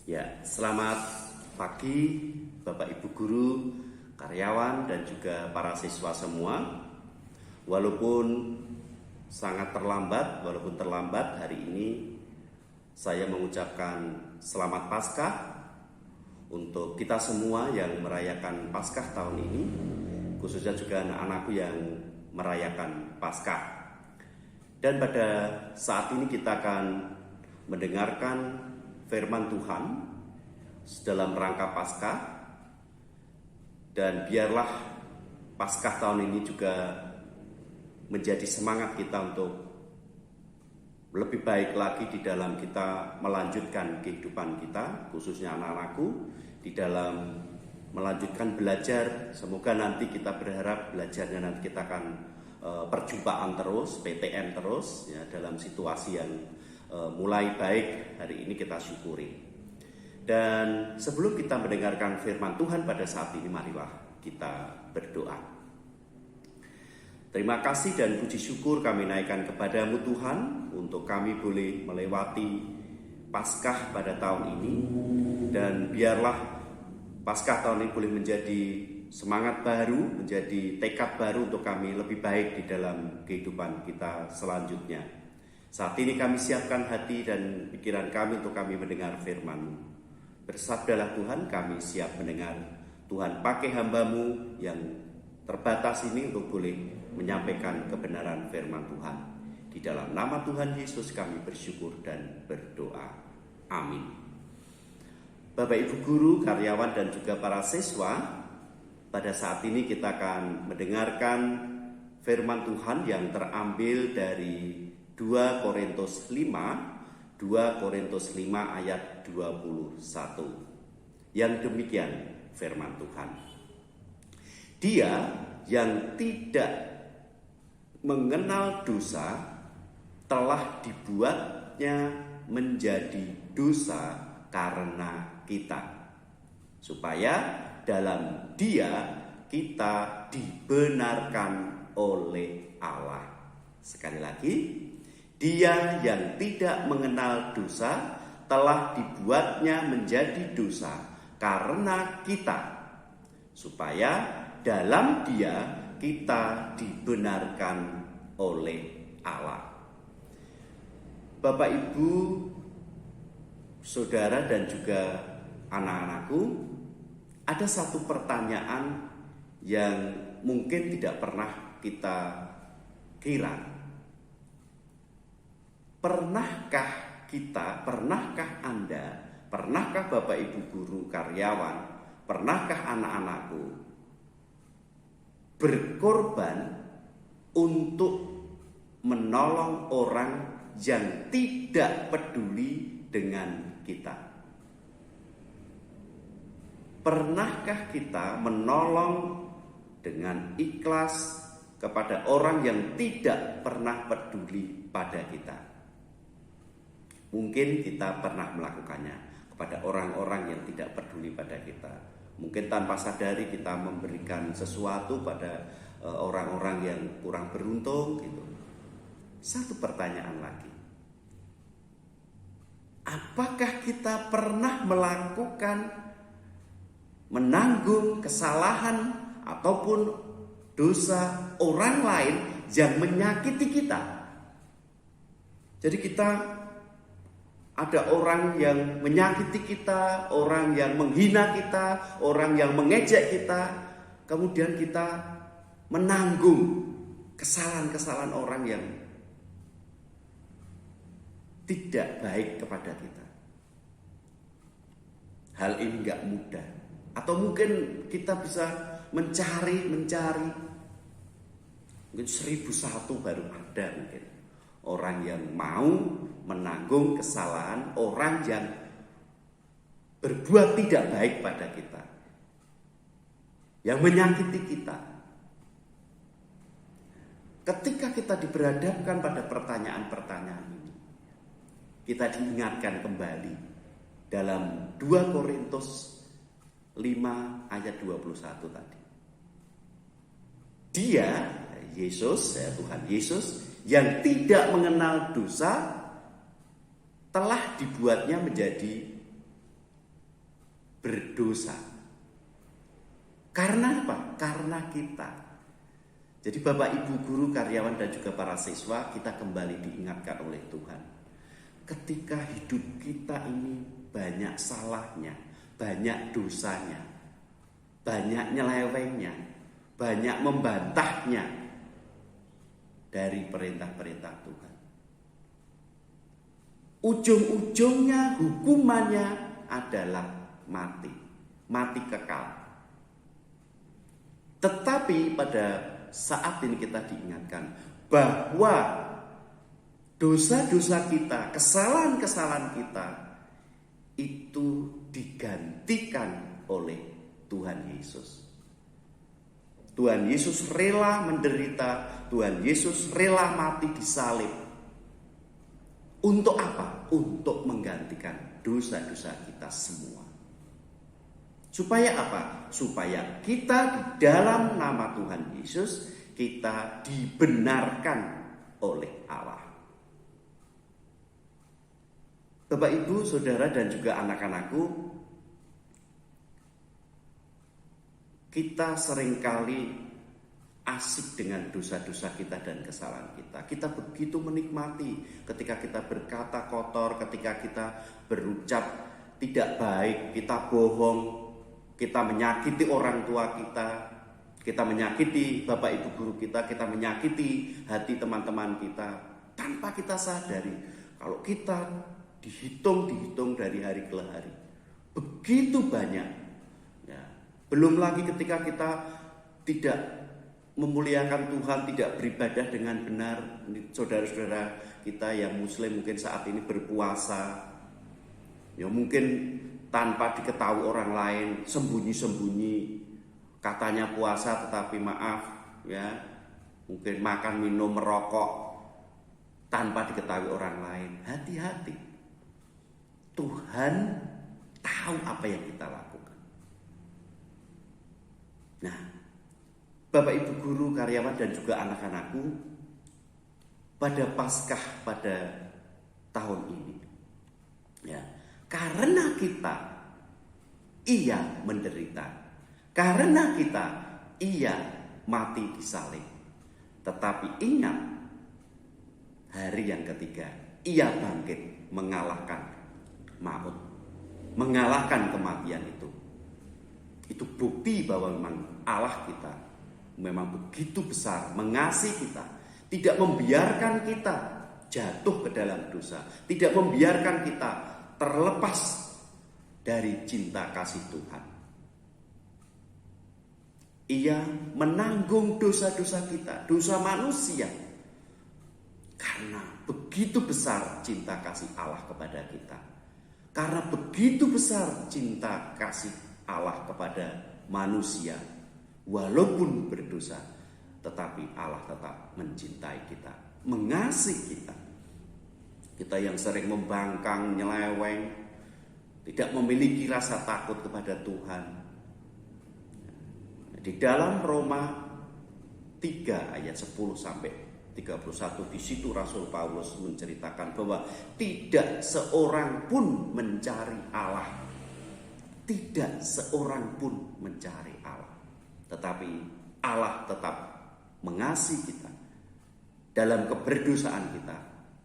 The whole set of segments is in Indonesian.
Ya, selamat pagi Bapak Ibu guru, karyawan dan juga para siswa semua. Walaupun terlambat hari ini saya mengucapkan selamat Paskah untuk kita semua yang merayakan Paskah tahun ini, khususnya juga anak-anakku yang merayakan Paskah. Dan pada saat ini kita akan mendengarkan firman Tuhan dalam rangka Paskah, dan biarlah Paskah tahun ini juga menjadi semangat kita untuk lebih baik lagi di dalam kita melanjutkan kehidupan kita, khususnya anak-anakku, di dalam melanjutkan belajar. Semoga nanti kita berharap belajarnya nanti kita akan perjumpaan terus, PTM terus ya, dalam situasi yang mulai baik hari ini kita syukuri. Dan sebelum kita mendengarkan firman Tuhan pada saat ini, marilah kita berdoa. Terima kasih dan puji syukur kami naikkan kepadamu Tuhan, untuk kami boleh melewati Paskah pada tahun ini. Dan biarlah Paskah tahun ini boleh menjadi semangat baru, menjadi tekad baru untuk kami lebih baik di dalam kehidupan kita selanjutnya. Saat ini kami siapkan hati dan pikiran kami untuk kami mendengar firman-Mu. Bersabdalah Tuhan, kami siap mendengar. Tuhan, pakai hamba-Mu yang terbatas ini untuk boleh menyampaikan kebenaran firman Tuhan. Di dalam nama Tuhan Yesus kami bersyukur dan berdoa. Amin. Bapak Ibu guru, karyawan dan juga para siswa, pada saat ini kita akan mendengarkan firman Tuhan yang terambil dari 2 Korintus 5 ayat 21. Yang demikian firman Tuhan. Dia yang tidak mengenal dosa telah dibuatnya menjadi dosa karena kita, supaya dalam Dia kita dibenarkan oleh Allah. Sekali lagi, Dia yang tidak mengenal dosa telah dibuatnya menjadi dosa karena kita, supaya dalam Dia kita dibenarkan oleh Allah. Bapak Ibu, saudara dan juga anak-anakku, ada satu pertanyaan yang mungkin tidak pernah kita kira. Pernahkah Anda, pernahkah Bapak Ibu guru, karyawan, pernahkah anak-anakku berkorban untuk menolong orang yang tidak peduli dengan kita? Pernahkah kita menolong dengan ikhlas kepada orang yang tidak pernah peduli pada kita? Mungkin kita pernah melakukannya kepada orang-orang yang tidak peduli pada kita. Mungkin tanpa sadari kita memberikan sesuatu pada orang-orang yang kurang beruntung gitu. Satu pertanyaan lagi. Apakah kita pernah menanggung kesalahan ataupun dosa orang lain yang menyakiti kita? Jadi kita ada orang yang menyakiti kita, orang yang menghina kita, orang yang mengejek kita, kemudian kita menanggung kesalahan-kesalahan orang yang tidak baik kepada kita. Hal ini gak mudah. Atau mungkin kita bisa mencari mungkin 1001 baru ada mungkin orang yang mau menanggung kesalahan orang yang berbuat tidak baik pada kita, yang menyakiti kita. Ketika kita diberhadapkan pada pertanyaan-pertanyaan ini, kita diingatkan kembali dalam 2 Korintus 5 ayat 21 tadi. Dia, Yesus, Tuhan Yesus, yang tidak mengenal dosa telah dibuatnya menjadi berdosa. Karena apa? Karena kita. Jadi Bapak Ibu guru, karyawan dan juga para siswa, kita kembali diingatkan oleh Tuhan. Ketika hidup kita ini banyak salahnya, banyak dosanya, banyak nyelewengnya, banyak membantahnya dari perintah-perintah Tuhan. Ujung-ujungnya hukumannya adalah mati. Mati kekal. Tetapi pada saat ini kita diingatkan bahwa dosa-dosa kita, kesalahan-kesalahan kita itu digantikan oleh Tuhan Yesus. Tuhan Yesus rela menderita, Tuhan Yesus rela mati di salib. Untuk apa? Untuk menggantikan dosa-dosa kita semua. Supaya apa? Supaya kita di dalam nama Tuhan Yesus, kita dibenarkan oleh Allah. Bapak, Ibu, Saudara, dan juga anak-anakku, kita seringkali asik dengan dosa-dosa kita dan kesalahan kita. Kita begitu menikmati ketika kita berkata kotor, ketika kita berucap tidak baik, kita bohong, kita menyakiti orang tua kita menyakiti Bapak Ibu guru kita menyakiti hati teman-teman kita tanpa kita sadari. Kalau kita dihitung dari hari ke hari, begitu banyak. Ya. Belum lagi ketika kita tidak memuliakan Tuhan, tidak beribadah dengan benar. Saudara-saudara kita yang muslim mungkin saat ini berpuasa, ya mungkin tanpa diketahui orang lain, sembunyi-sembunyi katanya puasa tetapi maaf ya, mungkin makan, minum, merokok tanpa diketahui orang lain. Hati-hati. Tuhan tahu apa yang kita lakukan. Nah, Bapak Ibu guru, karyawan dan juga anak-anakku, pada Paskah pada tahun ini, ya, karena kita ia menderita, karena kita ia mati di salib, tetapi ingat, hari yang ketiga ia bangkit mengalahkan maut, mengalahkan kematian itu. Itu bukti bahwa memang Allah kita memang begitu besar, mengasihi kita, tidak membiarkan kita jatuh ke dalam dosa, tidak membiarkan kita terlepas dari cinta kasih Tuhan. Ia menanggung dosa-dosa kita, dosa manusia, karena begitu besar cinta kasih Allah kepada kita. Karena begitu besar cinta kasih Allah kepada manusia, walaupun berdosa, tetapi Allah tetap mencintai kita, mengasihi kita. Kita yang sering membangkang, nyeleweng, tidak memiliki rasa takut kepada Tuhan. Di dalam Roma 3 ayat 10 sampai 31, di situ Rasul Paulus menceritakan bahwa tidak seorang pun mencari Allah. Tidak seorang pun mencari Allah. Tetapi Allah tetap mengasihi kita. Dalam keberdosaan kita,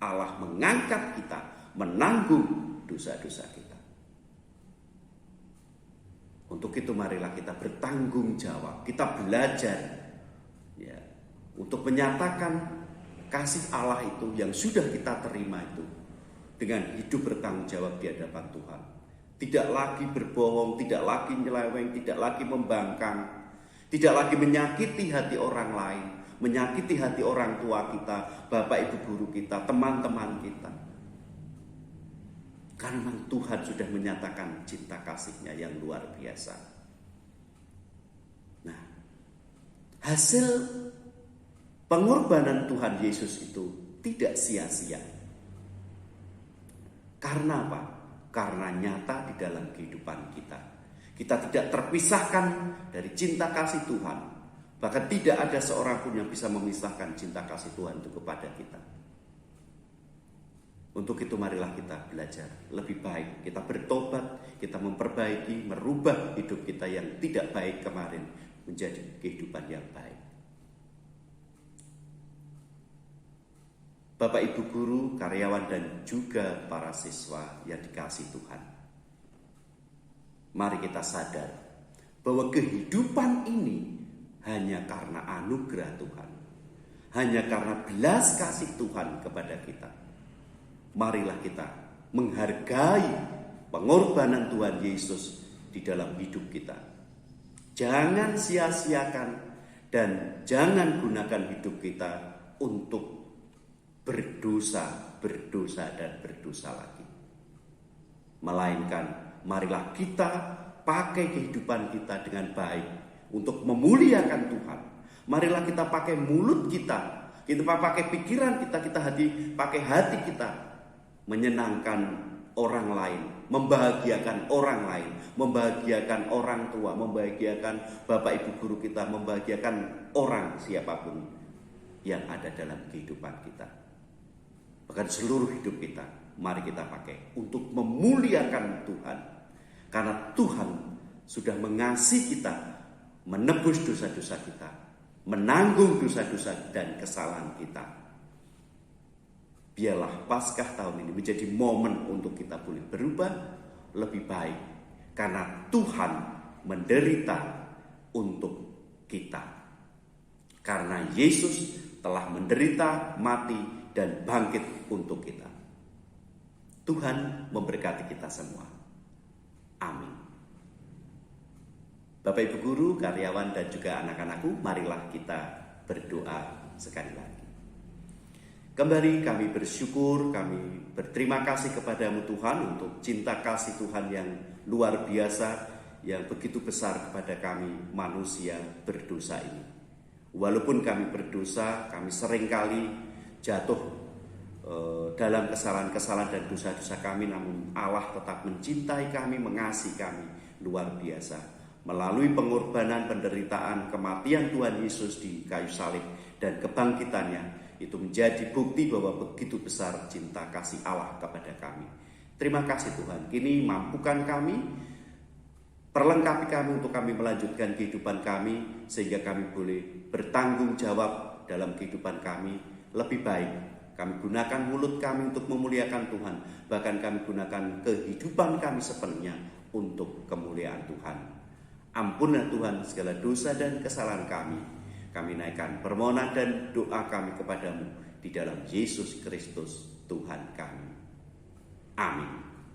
Allah mengangkat kita, menanggung dosa-dosa kita. Untuk itu marilah kita bertanggung jawab, kita belajar ya, untuk menyatakan kasih Allah itu yang sudah kita terima itu dengan hidup bertanggung jawab di hadapan Tuhan. Tidak lagi berbohong, tidak lagi nyeleweng, tidak lagi membangkang, tidak lagi menyakiti hati orang lain, menyakiti hati orang tua kita, bapak ibu guru kita, teman-teman kita. Karena Tuhan sudah menyatakan cinta kasih-Nya yang luar biasa. Nah, hasil pengorbanan Tuhan Yesus itu tidak sia-sia. Karena apa? Karena nyata di dalam kehidupan kita. Kita tidak terpisahkan dari cinta kasih Tuhan. Bahkan tidak ada seorang pun yang bisa memisahkan cinta kasih Tuhan itu kepada kita. Untuk itu marilah kita belajar lebih baik, kita bertobat, kita memperbaiki, merubah hidup kita yang tidak baik kemarin menjadi kehidupan yang baik. Bapak Ibu guru, karyawan dan juga para siswa yang dikasihi Tuhan. Mari kita sadar bahwa kehidupan ini hanya karena anugerah Tuhan. Hanya karena belas kasih Tuhan kepada kita. Marilah kita menghargai pengorbanan Tuhan Yesus di dalam hidup kita. Jangan sia-siakan dan jangan gunakan hidup kita untuk berdosa dan berdosa lagi. Melainkan marilah kita pakai kehidupan kita dengan baik untuk memuliakan Tuhan. Marilah kita pakai mulut kita pakai pikiran kita pakai hati kita menyenangkan orang lain, membahagiakan orang lain, membahagiakan orang tua, membahagiakan Bapak Ibu guru kita, membahagiakan orang siapapun yang ada dalam kehidupan kita. Bahkan seluruh hidup kita, mari kita pakai untuk memuliakan Tuhan. Karena Tuhan sudah mengasihi kita, menebus dosa-dosa kita, menanggung dosa-dosa dan kesalahan kita. Biarlah Paskah tahun ini menjadi momen untuk kita boleh berubah lebih baik. Karena Tuhan menderita untuk kita. Karena Yesus telah menderita, mati, dan bangkit untuk kita. Tuhan memberkati kita semua. Amin. Bapak Ibu guru, karyawan dan juga anak-anakku, marilah kita berdoa sekali lagi. Kembali kami bersyukur, kami berterima kasih kepadamu Tuhan untuk cinta kasih Tuhan yang luar biasa, yang begitu besar kepada kami manusia berdosa ini. Walaupun kami berdosa, kami seringkali jatuh dalam kesalahan-kesalahan dan dosa-dosa kami, namun Allah tetap mencintai kami, mengasihi kami luar biasa. Melalui pengorbanan, penderitaan, kematian Tuhan Yesus di kayu salib dan kebangkitannya, itu menjadi bukti bahwa begitu besar cinta kasih Allah kepada kami. Terima kasih Tuhan. Kini mampukan kami, perlengkapi kami untuk kami melanjutkan kehidupan kami, sehingga kami boleh bertanggung jawab dalam kehidupan kami lebih baik. Kami gunakan mulut kami untuk memuliakan Tuhan. Bahkan kami gunakan kehidupan kami sepenuhnya untuk kemuliaan Tuhan. Ampunlah Tuhan segala dosa dan kesalahan kami. Kami naikkan permohonan dan doa kami kepadamu di dalam Yesus Kristus Tuhan kami. Amin.